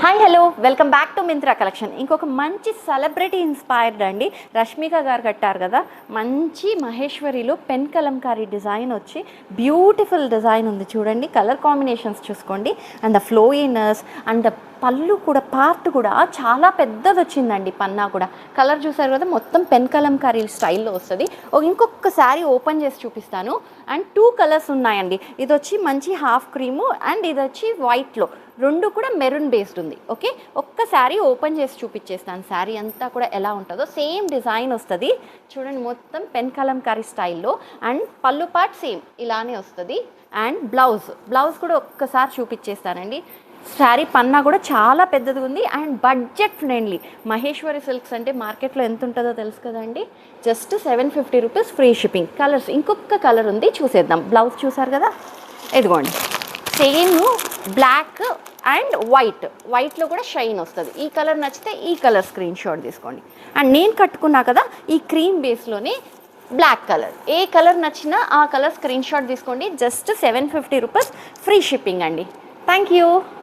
Hi hello welcome back to Myntra collection. ఇంకొక మంచి celebrity inspired అండి. రష్మిక గారు కట్టారు కదా, మంచి మహేశ్వరిలో పెన్ కలంకారీ డిజైన్ వచ్చి బ్యూటిఫుల్ డిజైన్ ఉంది చూడండి. కలర్ కాంబినేషన్స్ చూసుకోండి. అండ్ ద ఫ్లోయినర్స్ అండ్ ద పళ్ళు కూడా పార్ట్ కూడా చాలా పెద్దది వచ్చిందండి. పన్నా కూడా కలర్ చూసారు కదా, మొత్తం పెన్ కలంకారీ స్టైల్లో వస్తుంది. ఇంకొక శారీ ఓపెన్ చేసి చూపిస్తాను. అండ్ 2 కలర్స్ ఉన్నాయండి. ఇది వచ్చి మంచి హాఫ్ క్రీము అండ్ ఇది వచ్చి వైట్లో, రెండు కూడా మెరూన్ బేస్డ్ ఉంది. ఓకే, ఒక్క శారీ ఓపెన్ చేసి చూపించేస్తాను. శారీ అంతా కూడా ఎలా ఉంటుందో సేమ్ డిజైన్ వస్తుంది చూడండి, మొత్తం పెన్ కలంకారీ స్టైల్లో. అండ్ పళ్ళు పార్ట్ సేమ్ ఇలానే వస్తుంది. అండ్ బ్లౌజ్ కూడా ఒక్కసారి చూపించేస్తానండి. శారీ పన్నా కూడా చాలా పెద్దది ఉంది and budget friendly. Maheshwari silks అంటే మార్కెట్లో ఎంత ఉంటుందో తెలుసు కదండి. Just 750 rupees free shipping. Colours ఇంకొక కలర్ ఉంది, చూసేద్దాం. బ్లౌజ్ చూసారు కదా, ఇదిగోండి సేమ్ బ్లాక్ అండ్ వైట్లో కూడా షైన్ వస్తుంది. ఈ కలర్ నచ్చితే ఈ కలర్ స్క్రీన్ షాట్ తీసుకోండి. అండ్ నేను కట్టుకున్నా కదా ఈ క్రీమ్ బేస్లోనే బ్లాక్ కలర్, ఏ కలర్ నచ్చినా ఆ కలర్ స్క్రీన్ షాట్ తీసుకోండి. జస్ట్ 750 రూపీస్ ఫ్రీ షిప్పింగ్ అండి. Thank you.